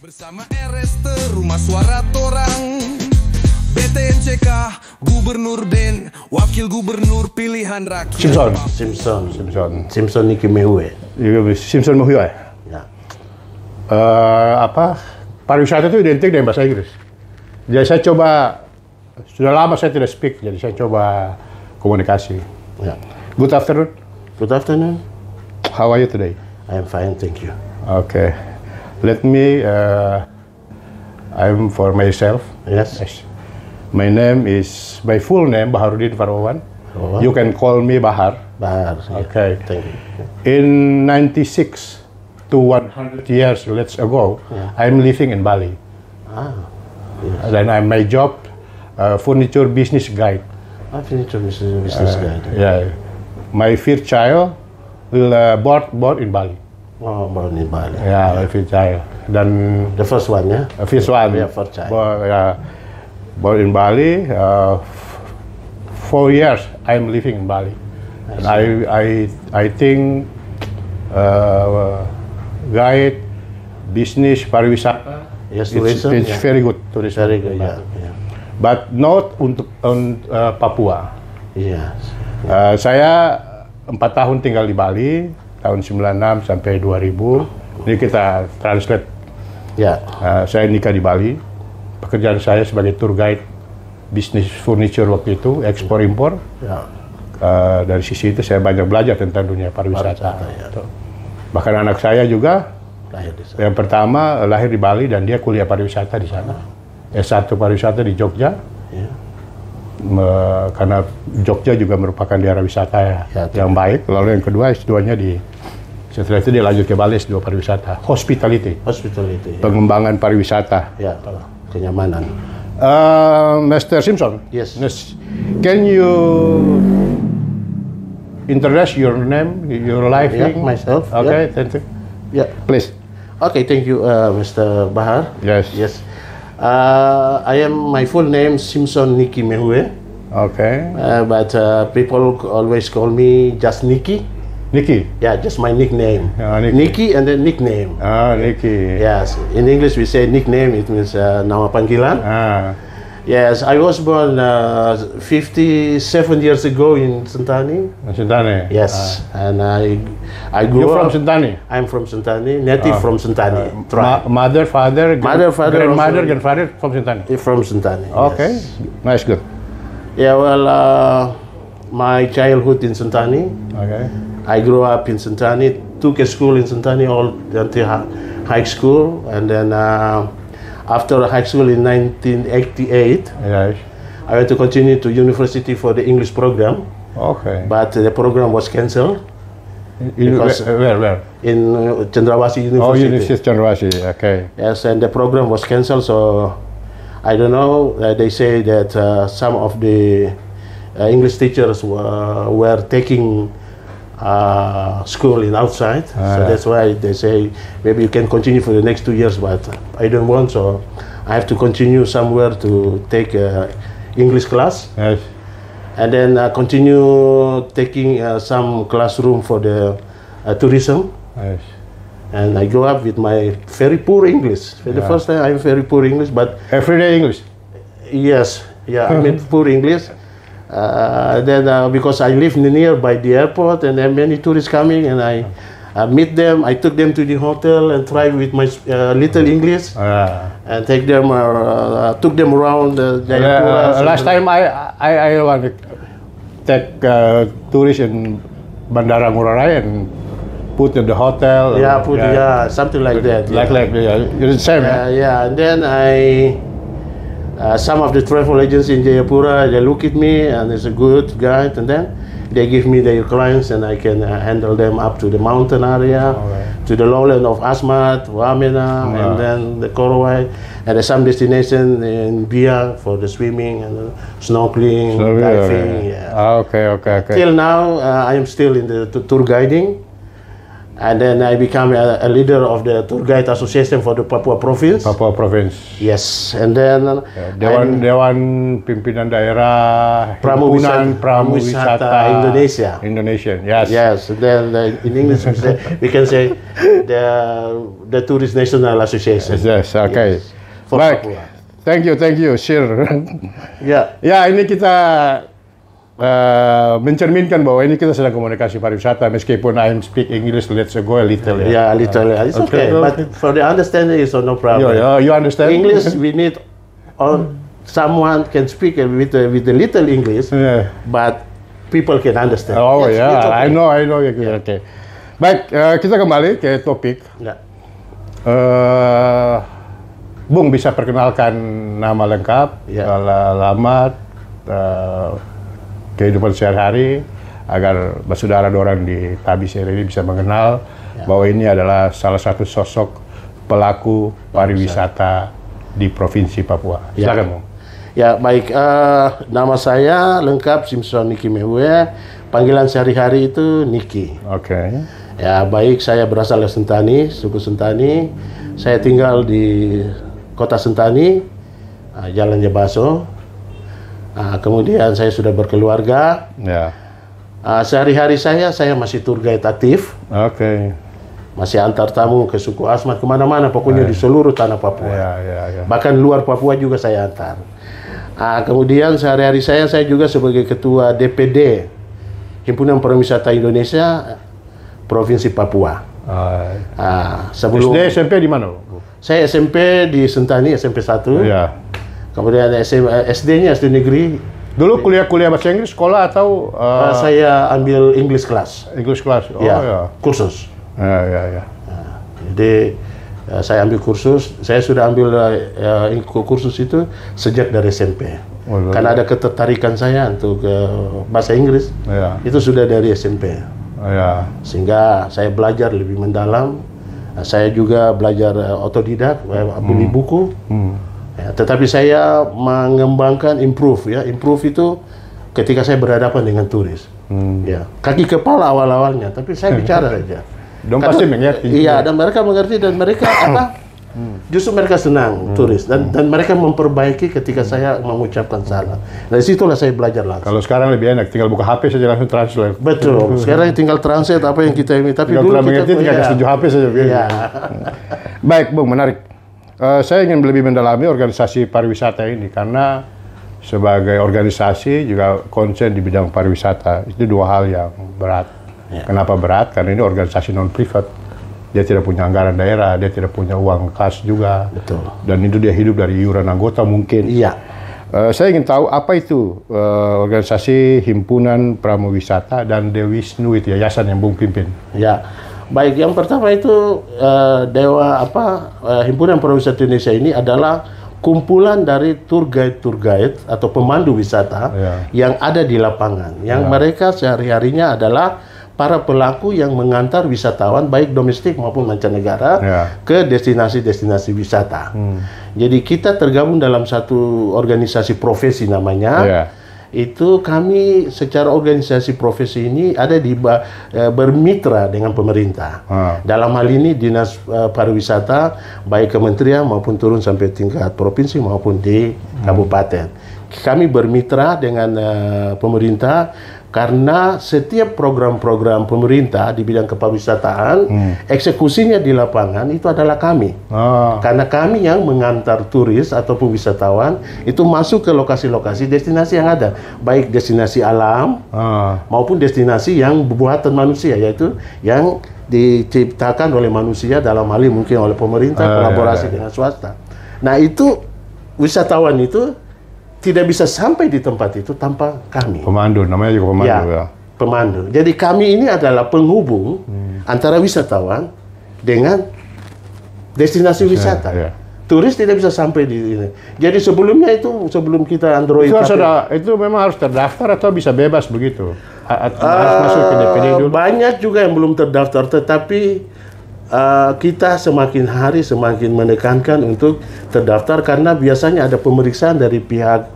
Bersama RST Rumah Suara Torang, BTNCK, Gubernur Ben, Wakil Gubernur Pilihan Rakyat. Simpson Nicky Mehue. Simpson Mehue. Ya. Pariwisata itu identik dengan bahasa Inggris. Jadi saya coba, sudah lama saya tidak speak, jadi saya coba komunikasi. Ya. Good afternoon. Good afternoon. How are you today? I am fine, thank you. Okay. Let me, I'm for myself. Yes. My name is, my full name, Baharudin Farwawan. You can call me Bahar. Bahar. Okay. Thank you. In 96 to 100 years let's ago, I'm living in Bali. Yes. Then my job, furniture business guide. Furniture business guide. Yeah. My fifth child will born in Bali. Oh, born in Bali. Yeah, my fifth child. Dan the first one, yeah? First one. Yeah, first child. Born in Bali. 4 years I'm living in Bali. And I think guide, business, pariwisata. Yes, it's tourism. very good tourism. Very good, yeah. But not untuk Papua. Yes. Saya 4 tahun tinggal di Bali. Tahun 96 sampai 2000, ini kita translate. Ya. Saya nikah di Bali. Pekerjaan saya sebagai tour guide, bisnis furniture waktu itu, ekspor impor. Ya. Dari sisi itu saya banyak belajar tentang dunia pariwisata. Ya. Bahkan anak saya juga, Lahir di sana. yang pertama lahir di Bali dan dia kuliah pariwisata di sana. S1 pariwisata di Jogja. Ya. Karena Jogja juga merupakan daerah wisata yang baik. Lalu yang kedua S2-nya setelah itu dia lanjut ke Bali S2 pariwisata, hospitality. Pengembangan pariwisata. Ya, kenyamanan. Mr. Simpson. Yes. Can you introduce your name, your life? Yeah, myself. Okay, thank you. Yeah. Please. Okay, thank you, Mr. Bahar. Yes. Yes. I am, my full name Simpson Nicky Mehue. Okay. But people always call me just Nicky. Nicky? Yeah, just my nickname. Nicky and then nickname. Nicky. Yes. In English we say nickname, it means nama panggilan. Yes, I was born 57 years ago in Sentani. Sentani? Yes. And I grew You're up. from Sentani? I'm from Sentani, native from Sentani. Mother, father, grandmother, grandfather from Sentani? From Sentani. Okay. Yes. Nice, good. Yeah, well, my childhood in Sentani. Okay. I grew up in Sentani, took a school in Sentani all until high school, and then after high school in 1988, yes, I went to continue to university for the English program. Okay. But the program was cancelled. Where? In Cendrawasih University. Oh, University Cendrawasih, okay. Yes, and the program was cancelled, so I don't know. They say that some of the English teachers were taking school in outside, so that's why they say maybe you can continue for the next 2 years, but I don't want, so I have to continue somewhere to take English class. Yes. And then continue taking some classroom for the tourism. Yes. And I grew up with my very poor English. For the first time, I'm very poor English, but everyday English. Yes, yeah, I mean poor English. Then because I live nearby the airport, and there are many tourists coming, and I meet them. I took them to the hotel and tried with my little English, and took them around Jayapura. Last time I want to take tourists in Bandara Ngurah Rai and put in the hotel. Yeah, something like that. Like it's the same. Yeah, and then some of the travel agents in Jayapura, they look at me and it's a good guide, and then they give me their clients, and I can handle them up to the mountain area, to the lowland of Asmat, Wamena, and then the Korowai, and there's some destination in Biak for the swimming and snorkeling, diving. Okay. Till now, I am still in the tour guiding, And then I become a leader of the Tour Guide Association for the Papua Province. Papua Province. Yes, and then Dewan Pimpinan Daerah Himpunan Pramuwisata Indonesia. Indonesian, yes. Yes, then in English we can say the Tourist National Association. Yes, okay. Yes, for Baik, Papua. thank you, Sir. Ya, Ya, ini kita mencerminkan bahwa ini kita sedang komunikasi pariwisata, meskipun I speak English, let's go a little. yeah, a little. It's okay, but for the understanding, it's no problem. You understand? English, we need someone can speak with the little English, Yeah. but people can understand. Oh Yes, ya, it's okay. I know. Oke. Baik, kita kembali ke topik. Ya. Bung bisa perkenalkan nama lengkap, Ya. alamat, kehidupan sehari-hari, agar saudara orang di Tabisher ini bisa mengenal bahwa ini adalah salah satu sosok pelaku pariwisata di Provinsi Papua. Ya. Silakan, Bung. Ya, baik. Nama saya lengkap Simpson Niki Mehue. Panggilan sehari-hari itu Niki. Oke. Ya, baik. Saya berasal dari Sentani, suku Sentani. Saya tinggal di Kota Sentani, Jalan Jebaso. Kemudian saya sudah berkeluarga. Ya. Sehari-hari saya masih tour guide aktif. Oke. Masih antar tamu ke suku Asmat kemana-mana, pokoknya di seluruh tanah Papua. Ya. Bahkan luar Papua juga saya antar. Kemudian sehari-hari saya juga sebagai ketua DPD Himpunan Pariwisata Indonesia Provinsi Papua. Sebelum SD, SMP di mana, Bu? saya SMP di Sentani, SMP 1. Ya. Kemudian SD-nya SD negeri. Dulu kuliah bahasa Inggris sekolah atau Saya ambil English class. English class? Oh Ya, ya. kursus. Ya. Jadi saya ambil kursus. Saya sudah ambil kursus itu sejak dari SMP. Oh, Karena ada ketertarikan saya untuk bahasa Inggris. Ya. Itu sudah dari SMP. Ya. Sehingga saya belajar lebih mendalam. Saya juga belajar otodidak, beli buku. Ya, tetapi saya mengembangkan improve ya. Improve itu ketika saya berhadapan dengan turis. Ya, kaki kepala awal-awalnya, tapi saya bicara saja. Dong pasti mengerti. Iya, dan mereka mengerti dan mereka justru mereka senang turis dan mereka memperbaiki ketika saya mengucapkan salah. Dari situlah saya belajar langsung. Kalau sekarang lebih enak, tinggal buka HP saja langsung translate. Betul. Sekarang tinggal translate apa yang kita ini. Tapi Tinggal dulu mengerti, tinggal ya. setuju HP saja. Iya. Baik, Bung, menarik. Saya ingin lebih mendalami organisasi pariwisata ini karena sebagai organisasi juga konsen di bidang pariwisata. Itu dua hal yang berat. Ya. Kenapa berat? Karena ini organisasi non-profit. Dia tidak punya anggaran daerah, dia tidak punya uang kas juga. Betul. Dan itu dia hidup dari iuran anggota mungkin. Iya. Saya ingin tahu apa itu organisasi Himpunan Pramuwisata dan Dewi Wisnu itu yayasan yang Bung pimpin. Ya, baik. Yang pertama itu Himpunan Pariwisata Indonesia ini adalah kumpulan dari tour guide atau pemandu wisata yang ada di lapangan, yang mereka sehari-harinya adalah para pelaku yang mengantar wisatawan baik domestik maupun mancanegara ke destinasi-destinasi wisata. Jadi kita tergabung dalam satu organisasi profesi namanya. Itu kami secara organisasi profesi ini ada di bermitra dengan pemerintah. Dalam hal ini Dinas Pariwisata baik kementerian maupun turun sampai tingkat provinsi maupun di kabupaten. Kami bermitra dengan pemerintah karena setiap program-program pemerintah di bidang kepariwisataan eksekusinya di lapangan itu adalah kami. Karena kami yang mengantar turis ataupun wisatawan itu masuk ke lokasi-lokasi destinasi yang ada, baik destinasi alam maupun destinasi yang buatan manusia, yaitu yang diciptakan oleh manusia, dalam hal ini mungkin oleh pemerintah kolaborasi dengan swasta. Nah, itu wisatawan itu tidak bisa sampai di tempat itu tanpa kami. Pemandu, namanya juga pemandu ya. Pemandu. Jadi kami ini adalah penghubung antara wisatawan dengan destinasi wisata. Turis tidak bisa sampai di sini. Jadi sebelumnya sebelum kita Android itu memang harus terdaftar atau bisa bebas begitu? Harus masuk ke DPD dulu? Banyak juga yang belum terdaftar, tetapi kita semakin hari semakin menekankan untuk terdaftar karena biasanya ada pemeriksaan dari pihak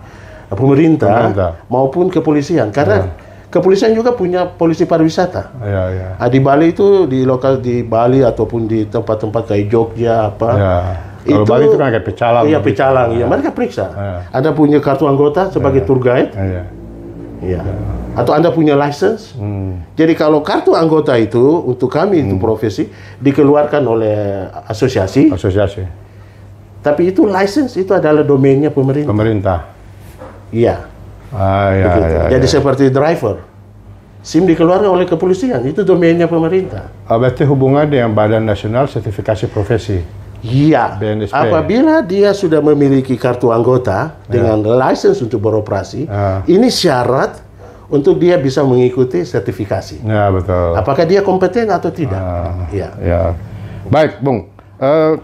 pemerintah maupun kepolisian. Karena kepolisian juga punya polisi pariwisata. Ya, ya. Di Bali itu di Bali ataupun di tempat-tempat kayak Jogja apa. Ya. Kalau Bali itu kan kayak pecalang. Iya, pecalang. Iya, mereka periksa. Anda punya kartu anggota sebagai tour guide. Iya. Atau Anda punya license. Jadi kalau kartu anggota itu untuk kami itu profesi dikeluarkan oleh asosiasi. Tapi itu license itu adalah domainnya pemerintah. Iya. Jadi seperti driver. SIM dikeluarkan oleh kepolisian, itu domainnya pemerintah. Berarti hubungan dengan Badan Nasional Sertifikasi Profesi. Iya. BNSP. Apabila dia sudah memiliki kartu anggota dengan license untuk beroperasi, ini syarat untuk dia bisa mengikuti sertifikasi. Ya, betul. Apakah dia kompeten atau tidak? Ya. Baik, Bung.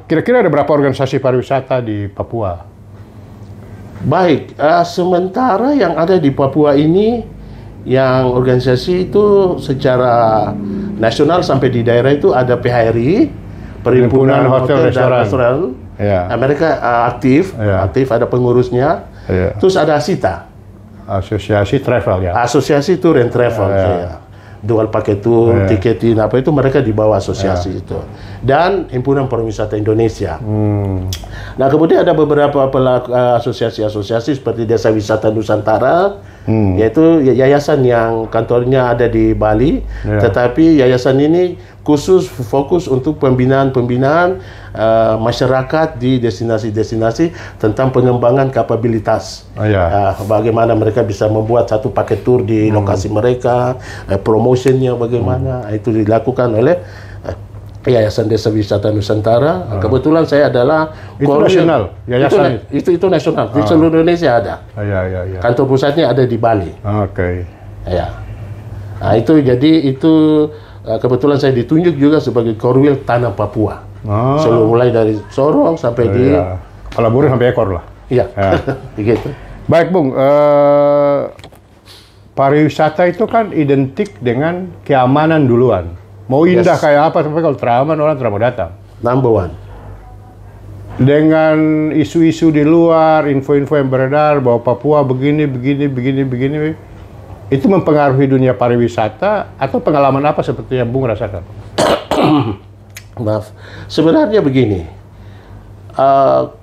Kira-kira ada berapa organisasi pariwisata di Papua? Baik, sementara yang ada di Papua ini, yang organisasi itu secara nasional sampai di daerah itu ada PHRI, Perhimpunan Hotel dan Restoran. Mereka aktif, ada pengurusnya. Terus ada ASITA, Asosiasi Travel ya. Asosiasi Tour and Travel. Dual paket tour, tiketin apa itu mereka di bawah asosiasi itu. Dan Himpunan Pariwisata Indonesia. Nah, kemudian ada beberapa asosiasi-asosiasi seperti Desa Wisata Nusantara, yaitu yayasan yang kantornya ada di Bali, tetapi yayasan ini khusus fokus untuk pembinaan masyarakat di destinasi-destinasi tentang pengembangan kapabilitas. Bagaimana mereka bisa membuat satu paket tour di lokasi mereka, promotionnya bagaimana, itu dilakukan oleh Yayasan Desa Wisata Nusantara. Kebetulan saya adalah itu nasional, yayasan itu nasional di seluruh Indonesia ada. Kantor pusatnya ada di Bali. Nah, itu jadi itu kebetulan saya ditunjuk juga sebagai Korwil Tanah Papua. Seluruh mulai dari Sorong sampai di kepala burung sampai ekor lah. Iya. Begitu. Baik, Bung. Pariwisata itu kan identik dengan keamanan duluan. Mau indah kayak apa, tapi kalau teraman orang tidak mau datang. Number one. Dengan isu-isu di luar, info-info yang beredar bahwa Papua begini, itu mempengaruhi dunia pariwisata atau pengalaman apa seperti yang Bung rasakan? Maaf, sebenarnya begini,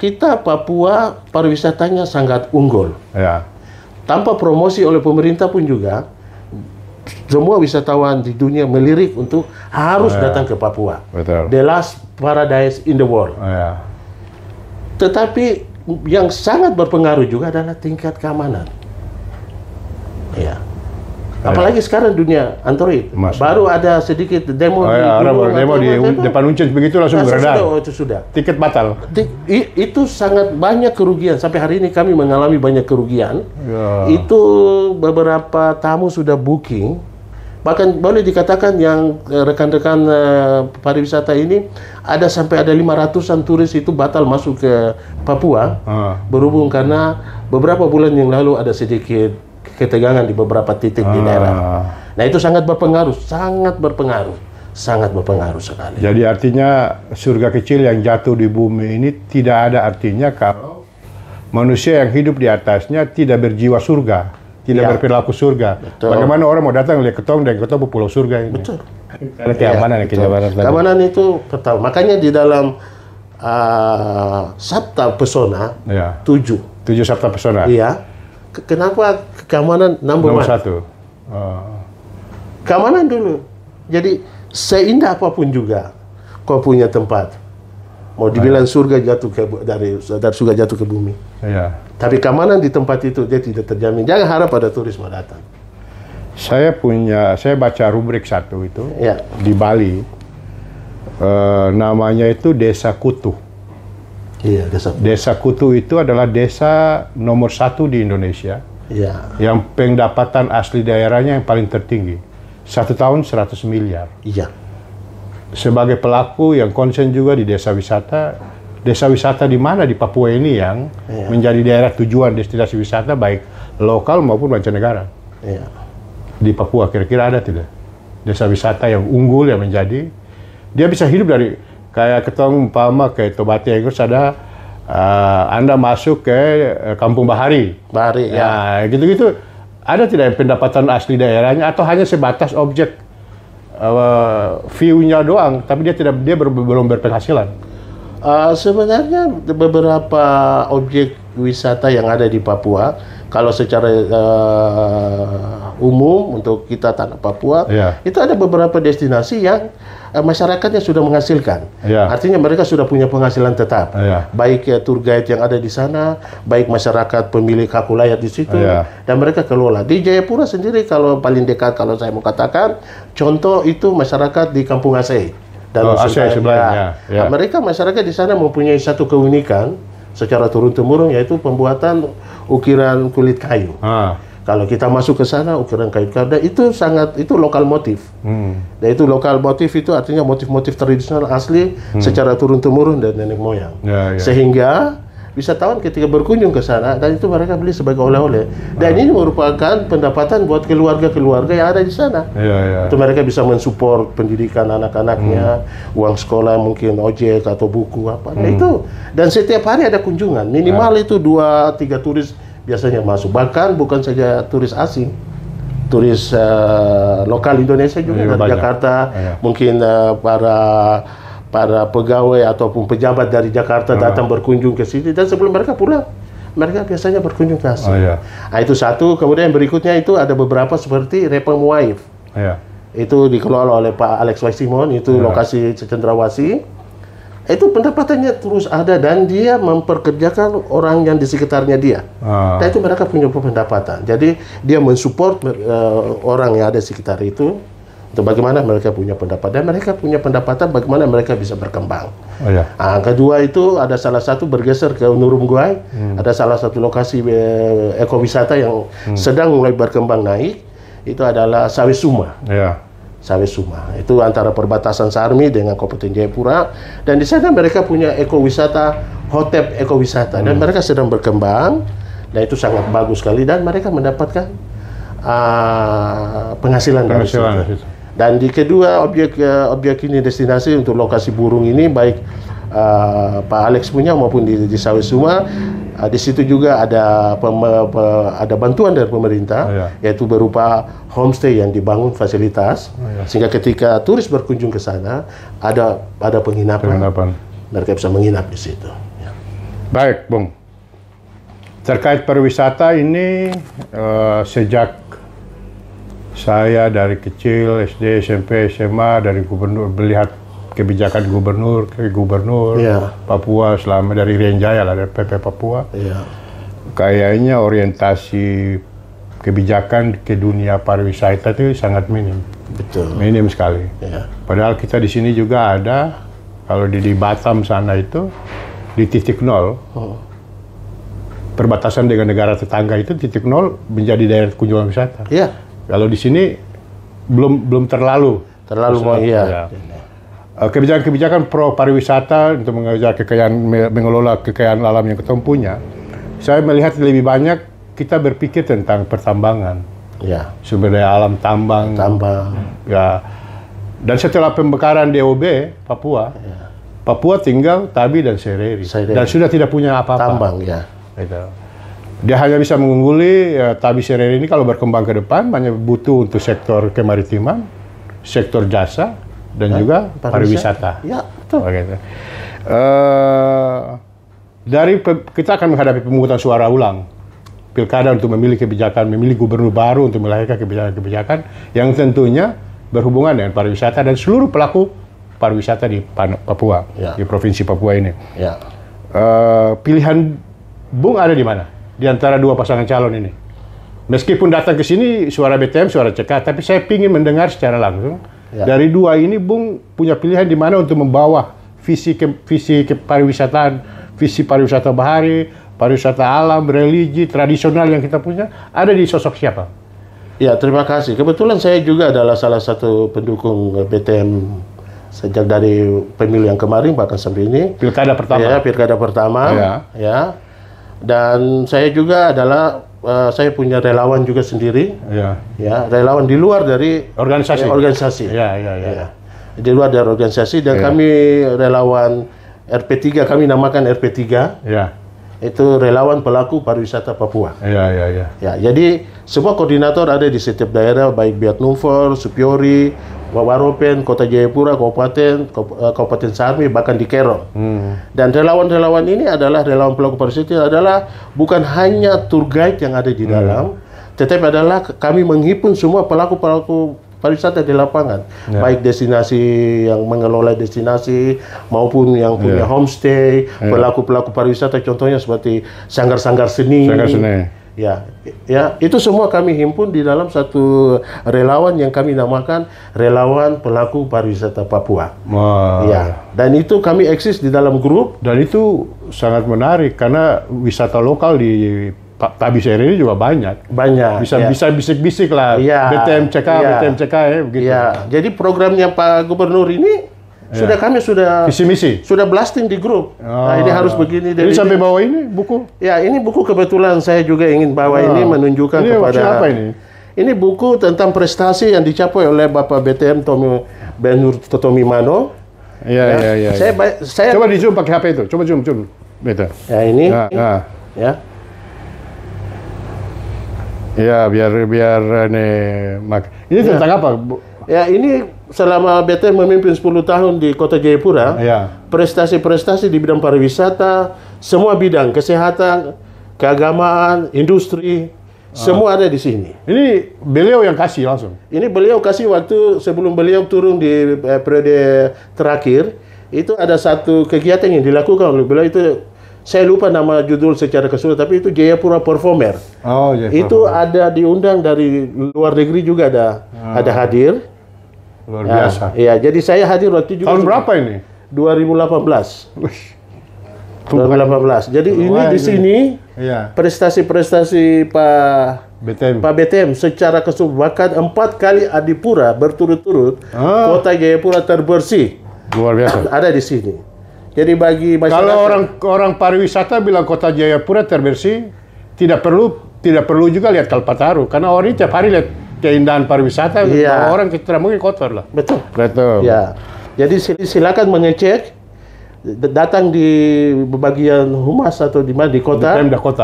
kita Papua pariwisatanya sangat unggul. Tanpa promosi oleh pemerintah pun juga, semua wisatawan di dunia melirik untuk harus datang ke Papua. The last paradise in the world. Tetapi yang sangat berpengaruh juga adalah tingkat keamanan. Apalagi sekarang dunia Android. Baru ada sedikit demo di depan Uncen begitu langsung beredar. Itu sudah. Tiket batal. Itu sangat banyak kerugian. Sampai hari ini kami mengalami banyak kerugian. Itu beberapa tamu sudah booking. Bahkan boleh dikatakan yang rekan-rekan pariwisata ini ada sampai ada 500-an turis itu batal masuk ke Papua. Berhubung karena beberapa bulan yang lalu ada sedikit ketegangan di beberapa titik di daerah. Nah, itu sangat berpengaruh sekali. Jadi artinya surga kecil yang jatuh di bumi ini tidak ada artinya kalau manusia yang hidup di atasnya tidak berjiwa surga, tidak berperilaku surga. Betul. Bagaimana orang mau datang lihat ketong dan ketong pulau surga ini? Betul. Karena keamanan keamanan itu pertama. Makanya di dalam Sabta Pesona 7 Sabta Pesona. Iya. Kenapa keamanan nomor 1? Keamanan dulu. Jadi seindah apapun juga kau punya tempat. Mau dibilang surga jatuh dari surga jatuh ke bumi. Tapi keamanan di tempat itu dia tidak terjamin. Jangan harap ada turis mau datang. Saya baca rubrik satu itu di Bali. Namanya itu Desa Kutu. Desa Kutu itu adalah desa nomor 1 di Indonesia yang pendapatan asli daerahnya yang paling tertinggi. 1 tahun 100 miliar. Sebagai pelaku yang konsen juga di desa wisata di mana di Papua ini yang menjadi daerah tujuan destinasi wisata baik lokal maupun mancanegara. Di Papua kira-kira ada tidak desa wisata yang unggul yang menjadi dia bisa hidup dari kayak ketong umpama kayak Tobate Inggris ada Anda masuk ke Kampung Bahari. Ya. Gitu-gitu ada tidak pendapatan asli daerahnya atau hanya sebatas objek view-nya doang, tapi dia belum berpenghasilan? Sebenarnya beberapa objek wisata yang ada di Papua, kalau secara umum untuk kita tanah Papua, itu ada beberapa destinasi yang masyarakatnya sudah menghasilkan. Artinya mereka sudah punya penghasilan tetap. Baik tour guide yang ada di sana, baik masyarakat pemilik hak wilayah di situ, dan mereka kelola. Di Jayapura sendiri kalau paling dekat, kalau saya mau katakan, contoh itu masyarakat di Kampung Aceh. Dan Aceh sebelahnya. Mereka masyarakat di sana mempunyai satu keunikan secara turun-temurun, yaitu pembuatan ukiran kulit kayu. Kalau kita masuk ke sana, ukiran kayu dan itu lokal motif. Dan itu lokal motif itu artinya motif-motif tradisional asli secara turun-temurun dari nenek moyang. Sehingga wisatawan ketika berkunjung ke sana, dan itu mereka beli sebagai oleh-oleh. Dan ini merupakan pendapatan buat keluarga-keluarga yang ada di sana. Itu mereka bisa mensupport pendidikan anak-anaknya, uang sekolah mungkin ojek atau buku apa. Nah, itu. Dan setiap hari ada kunjungan. Minimal itu 2-3 turis biasanya masuk. Bahkan bukan saja turis asing. Turis lokal Indonesia juga dari Jakarta. Mungkin para pegawai ataupun pejabat dari Jakarta datang berkunjung ke sini, dan sebelum mereka pulang, mereka biasanya berkunjung ke Aceh. Nah, itu satu. Kemudian berikutnya itu ada beberapa seperti Repang Muaif. Itu dikelola oleh Pak Alex Y. Simon, itu lokasi Cendrawasih. Itu pendapatannya terus ada dan dia memperkerjakan orang yang di sekitarnya dia. Dan itu mereka punya pendapatan. Jadi dia mensupport orang yang ada di sekitar itu. Untuk bagaimana mereka punya pendapatan, dan mereka punya pendapatan bagaimana mereka bisa berkembang. Kedua itu ada salah satu bergeser ke Nurum Guai, ada salah satu lokasi ekowisata yang sedang mulai berkembang naik, itu adalah Sawesuma. Sawesuma itu antara perbatasan Sarmi dengan Kabupaten Jayapura, dan di sana mereka punya ekowisata, Hotep ekowisata, dan mereka sedang berkembang, dan itu sangat bagus sekali, dan mereka mendapatkan penghasilan dari situ. Dan di kedua objek ini destinasi untuk lokasi burung ini, baik Pak Alex punya maupun di Sawesuma, di situ juga ada bantuan dari pemerintah, yaitu berupa homestay yang dibangun fasilitas, sehingga ketika turis berkunjung ke sana ada penginapan. Mereka bisa menginap di situ. Baik, Bung. Terkait pariwisata ini sejak saya dari kecil, SD, SMP, SMA, dari gubernur, melihat kebijakan gubernur ke gubernur Papua selama dari Rienjaya lah, dari PP Papua. Kayaknya orientasi kebijakan ke dunia pariwisata itu sangat minim. Minim sekali. Padahal kita di sini juga ada, kalau di Batam sana itu, di titik nol, perbatasan dengan negara tetangga itu titik nol menjadi daerah kunjungan wisata. Kalau di sini belum terlalu kebijakan pro pariwisata untuk mengelola kekayaan alam yang kita punya. Saya melihat lebih banyak kita berpikir tentang pertambangan, sumber daya alam tambang. Dan setelah pembakaran DOB Papua, Papua tinggal Tabi dan Sereri. Dan sudah tidak punya apa-apa. Tambang, Dia hanya bisa mengungguli Tabi Sereri ini kalau berkembang ke depan, hanya butuh untuk sektor kemaritiman, sektor jasa, dan juga pariwisata. Betul. Kita akan menghadapi pemungutan suara ulang, pilkada untuk memilih kebijakan, memilih gubernur baru untuk melahirkan kebijakan-kebijakan yang tentunya berhubungan dengan pariwisata dan seluruh pelaku pariwisata di Papua, di provinsi Papua ini. Pilihan Bung ada di mana? Di antara dua pasangan calon ini. Meskipun datang ke sini suara BTM, suara CK, tapi saya ingin mendengar secara langsung dari dua ini, Bung punya pilihan di mana untuk membawa visi pariwisataan, visi pariwisata bahari, pariwisata alam, religi, tradisional yang kita punya, ada di sosok siapa? Ya, terima kasih. Kebetulan saya juga adalah salah satu pendukung BTM sejak dari pemilu yang kemarin bahkan sampai ini. Pilkada pertama. Pilkada pertama. Dan saya juga adalah saya punya relawan juga sendiri. Relawan di luar dari organisasi. Di luar dari organisasi, dan kami relawan RP3, kami namakan RP3. Itu relawan pelaku pariwisata Papua. Iya. Ya, jadi semua koordinator ada di setiap daerah, baik Biak Numfor, Supiori, Waropen, Kota Jayapura, Kabupaten Sarmi, bahkan di Kero. Dan relawan-relawan ini adalah relawan pelaku pariwisata adalah bukan hanya tour guide yang ada di dalam, tetapi adalah kami menghimpun semua pelaku-pelaku pariwisata di lapangan, baik destinasi yang mengelola destinasi maupun yang punya homestay, pelaku-pelaku pariwisata contohnya seperti sanggar-sanggar seni. Ya, itu semua kami himpun di dalam satu relawan yang kami namakan relawan pelaku pariwisata Papua. Ya, dan itu kami eksis di dalam grup. Dan itu sangat menarik karena wisata lokal di Tabi Seiri ini juga banyak. Bisa bisik-bisik lah. BTMCK ya begitu. Ya, jadi programnya Pak Gubernur ini kami sudah visi misi. Sudah blasting di grup. Nah, ini harus begini. Ini sampai bawa ini buku. Ya, ini buku kebetulan saya juga ingin bawa ini menunjukkan ini kepada. Apa ini? Ini buku tentang prestasi yang dicapai oleh Bapak BTM Benhur Totomimano. Iya. Saya coba di zoom pakai HP itu. Coba zoom. Betul. Ya, ini. Ya. Ya, biar ini tentang apa, Bu? Ya, ini selama BTM memimpin 10 tahun di Kota Jayapura, prestasi-prestasi di bidang pariwisata, semua bidang, kesehatan, keagamaan, industri, semua ada di sini. Ini beliau yang kasih langsung? Ini beliau kasih waktu sebelum beliau turun di periode terakhir, itu ada satu kegiatan yang dilakukan oleh beliau itu, saya lupa nama judul secara keseluruhan, tapi itu Jayapura Performer. Itu ada diundang dari luar negeri juga ada hadir. Luar biasa. Iya, jadi saya hadir waktu juga. Tahun berapa ini? 2018. 2018. Jadi ini di sini prestasi-prestasi Pak BTM secara keseluruhan, bahkan 4 kali adipura berturut-turut Kota Jayapura terbersih. Luar biasa. Ada di sini. Jadi bagi masyarakat, kalau orang pariwisata bilang Kota Jayapura terbersih, tidak perlu juga lihat Kalpataru, karena orang tiap hari lihat keindahan pariwisata, orang kita mungkin kotor lah. Betul. Ya, jadi silakan mengecek, datang di bagian humas atau di mana di kota,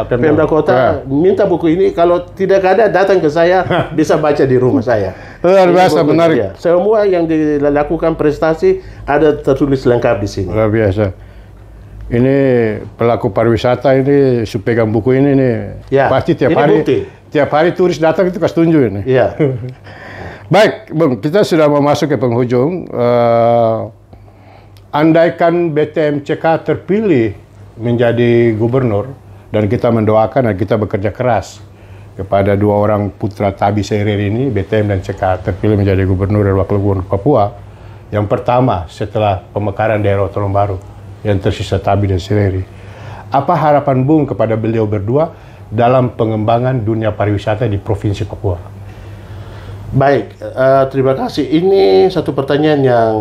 Pemda Kota, minta buku ini. Kalau tidak ada, datang ke saya, bisa baca di rumah saya. Luar biasa, menarik. Ya. Semua yang dilakukan prestasi ada tertulis lengkap di sini. Luar biasa. Ini pelaku pariwisata ini pegang buku ini nih. Pasti tiap hari turis datang itu kasih tunjuk ini. Iya. Baik, Bung, kita sudah mau masuk ke penghujung. Andaikan BTMCK terpilih menjadi gubernur, dan kita mendoakan dan kita bekerja keras kepada 2 orang putra Tabi Seiri ini, BTM dan CK terpilih menjadi gubernur dan wakil gubernur Papua. Yang pertama setelah pemekaran daerah otonom baru yang tersisa Tabi dan Seiri. Apa harapan Bung kepada beliau berdua dalam pengembangan dunia pariwisata di Provinsi Papua? Baik, terima kasih. Ini satu pertanyaan yang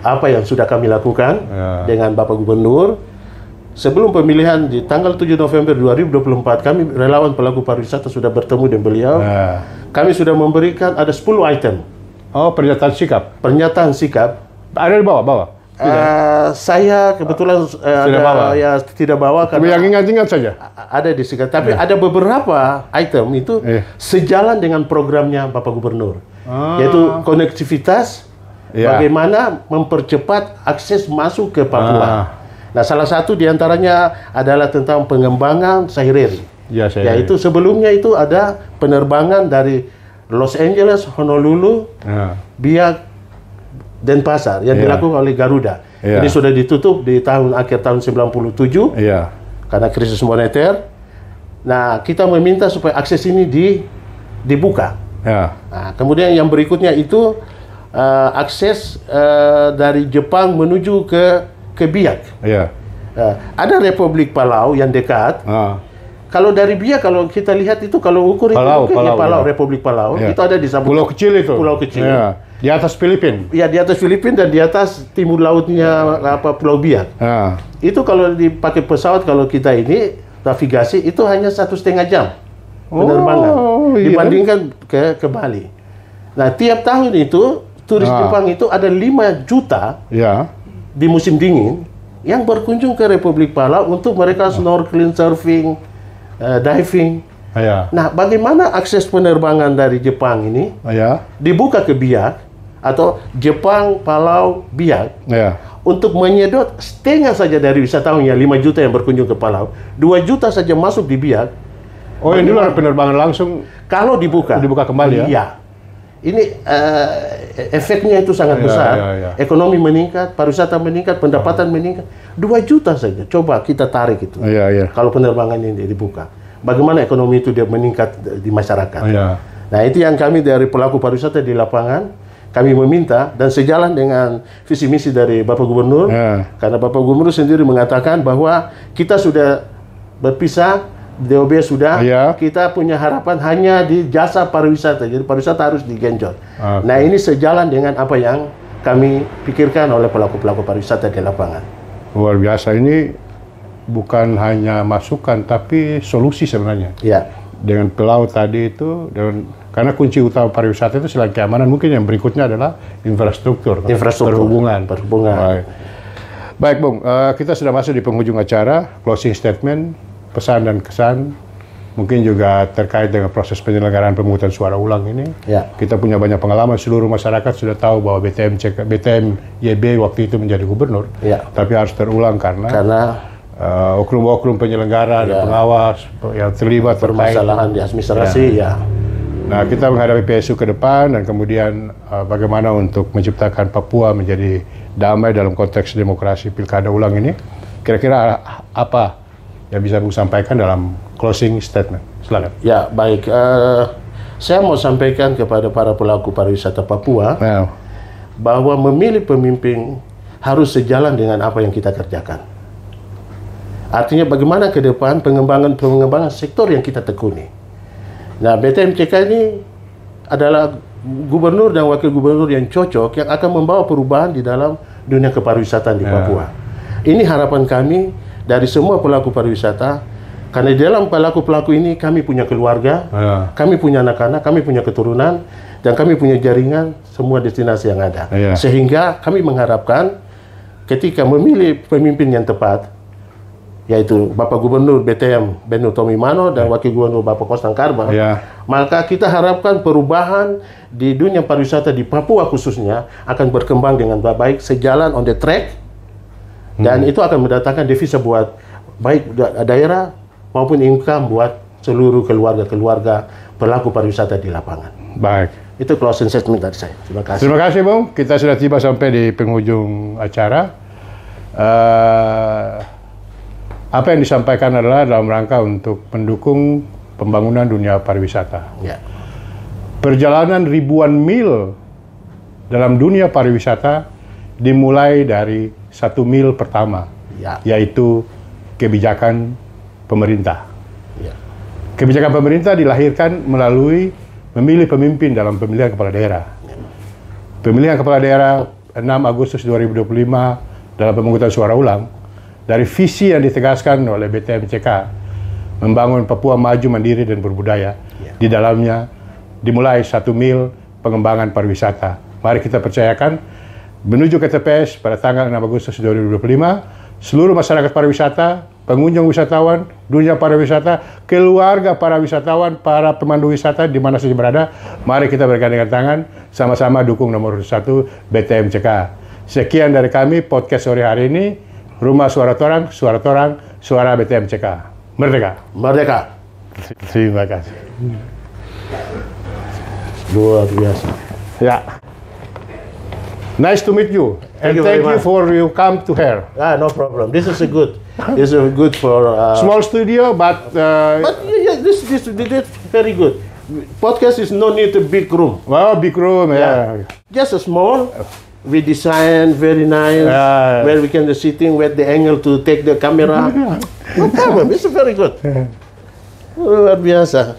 yang sudah kami lakukan dengan Bapak Gubernur. Sebelum pemilihan di tanggal 7 November 2024, kami relawan pelaku pariwisata sudah bertemu dengan beliau. Kami sudah memberikan ada 10 item. Pernyataan sikap. Pernyataan sikap. Ada di bawah? Saya kebetulan tidak bawa karena yang ingat-ingat saja. Ada di sikap, tapi ada beberapa item itu sejalan dengan programnya Bapak Gubernur, yaitu konektivitas. Bagaimana mempercepat akses masuk ke Papua. Nah, salah satu diantaranya adalah tentang pengembangan Saireri. Yaitu sebelumnya itu ada penerbangan dari Los Angeles, Honolulu, Biak, Denpasar yang dilakukan oleh Garuda. Ini sudah ditutup di akhir tahun 97 karena krisis moneter. Nah, kita meminta supaya akses ini dibuka. Nah, kemudian yang berikutnya itu akses dari Jepang menuju ke Biak. Ada Republik Palau yang dekat. Kalau dari Biak, kalau kita lihat itu, kalau ukur Palau, Republik Palau, itu ada di Samudra. Pulau kecil itu. Pulau kecil. Di atas Filipina. Iya, di atas Filipina dan di atas timur lautnya Pulau Biak. Itu kalau dipakai pesawat, kalau kita ini navigasi itu hanya 1,5 jam penerbangan dibandingkan ke Bali. Nah, tiap tahun itu turis Jepang itu ada 5 juta di musim dingin yang berkunjung ke Republik Palau untuk mereka snorkeling, surfing, diving. Nah, bagaimana akses penerbangan dari Jepang ini dibuka ke Biak atau Jepang, Palau, Biak untuk menyedot setengah saja dari wisatawan yang 5 juta yang berkunjung ke Palau, 2 juta saja masuk di Biak. Oh, yang dulu ada penerbangan langsung kalau dibuka kembali ya? Iya. Ini efeknya itu sangat besar. Ekonomi meningkat, pariwisata meningkat, pendapatan meningkat. 2 juta saja. Coba kita tarik itu. Kalau penerbangan ini dibuka. Bagaimana ekonomi itu dia meningkat di masyarakat. Nah, itu yang kami dari pelaku pariwisata di lapangan, kami meminta dan sejalan dengan visi misi dari Bapak Gubernur. Karena Bapak Gubernur sendiri mengatakan bahwa kita sudah berpisah, DOB sudah, kita punya harapan hanya di jasa pariwisata. Jadi pariwisata harus digenjot. Nah, ini sejalan dengan apa yang kami pikirkan oleh pelaku-pelaku pariwisata di lapangan. Luar biasa, ini bukan hanya masukan, tapi solusi sebenarnya. Dengan pelaut tadi itu, karena kunci utama pariwisata itu selain keamanan, mungkin yang berikutnya adalah infrastruktur. Perhubungan. Baik, Bung, kita sudah masuk di penghujung acara, closing statement, pesan dan kesan, mungkin juga terkait dengan proses penyelenggaraan pemungutan suara ulang ini. Kita punya banyak pengalaman, seluruh masyarakat sudah tahu bahwa BTM YB waktu itu menjadi gubernur, tapi harus terulang karena oknum-oknum penyelenggara dan pengawas yang terlibat permasalahan di administrasi. Nah, kita menghadapi PSU ke depan dan kemudian bagaimana untuk menciptakan Papua menjadi damai dalam konteks demokrasi pilkada ulang ini. Kira-kira apa yang bisa Bung sampaikan dalam closing statement? Silakan. Ya, baik. Saya mau sampaikan kepada para pelaku pariwisata Papua bahwa memilih pemimpin harus sejalan dengan apa yang kita kerjakan. Artinya bagaimana ke depan pengembangan sektor yang kita tekuni. Nah, BTMCK ini adalah gubernur dan wakil gubernur yang cocok yang akan membawa perubahan di dalam dunia kepariwisataan di Papua. Ini harapan kami dari semua pelaku pariwisata, karena di dalam pelaku-pelaku ini kami punya keluarga, kami punya anak-anak, kami punya keturunan, dan kami punya jaringan semua destinasi yang ada. Sehingga kami mengharapkan ketika memilih pemimpin yang tepat, yaitu Bapak Gubernur BTM Benu Tomimano dan Wakil Gubernur Bapak Kostang Karma, maka kita harapkan perubahan di dunia pariwisata di Papua khususnya akan berkembang dengan baik, sejalan on the track, dan itu akan mendatangkan devisa buat baik daerah maupun income buat seluruh keluarga-keluarga pelaku pariwisata di lapangan. Baik. Itu closing statement dari saya. Terima kasih. Terima kasih, Bung. Kita sudah tiba sampai di penghujung acara. Apa yang disampaikan adalah dalam rangka untuk mendukung pembangunan dunia pariwisata. Perjalanan ribuan mil dalam dunia pariwisata dimulai dari 1 mil pertama, yaitu kebijakan pemerintah. Kebijakan pemerintah dilahirkan melalui memilih pemimpin dalam pemilihan kepala daerah. Pemilihan kepala daerah 6 Agustus 2025 dalam pemungutan suara ulang, dari visi yang ditegaskan oleh BTMCK, membangun Papua maju, mandiri, dan berbudaya. Di dalamnya dimulai 1 mil pengembangan pariwisata. Mari kita percayakan, menuju ke TPS pada tanggal 6 Agustus 2025, seluruh masyarakat pariwisata, pengunjung wisatawan, dunia pariwisata, keluarga para wisatawan, para pemandu wisata di mana saja berada, mari kita bergandengan tangan, sama-sama dukung nomor 1 BTMCK. Sekian dari kami podcast sore hari ini. Rumah Suara Torang, Suara BTMCK. Merdeka. Merdeka. Terima kasih. Luar biasa. Nice to meet you. And thank you for you come to here. No problem. This is a good. This is good for small studio, but this very good. Podcast is no need a big room. Well, big room, Just a small. We design very nice, where we can sitting with the angle to take the camera. No problem. It's very good. Luar biasa.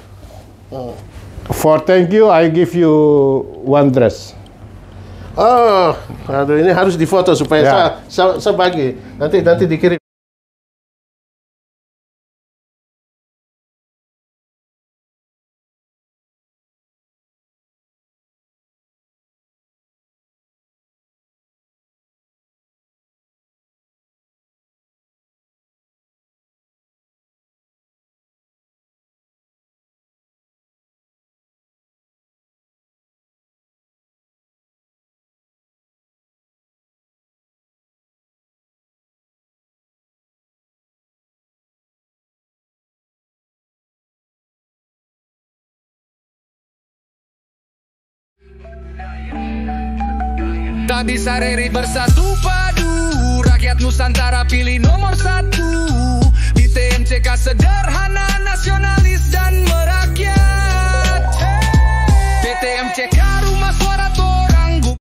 For thank you, I give you one dress. Aduh, ini harus difoto supaya saya bagi. Nanti dikirim. Tak bisa RRI bersatu padu, rakyat Nusantara pilih nomor 1. Di TMCK sederhana, nasionalis dan merakyat. PTMCK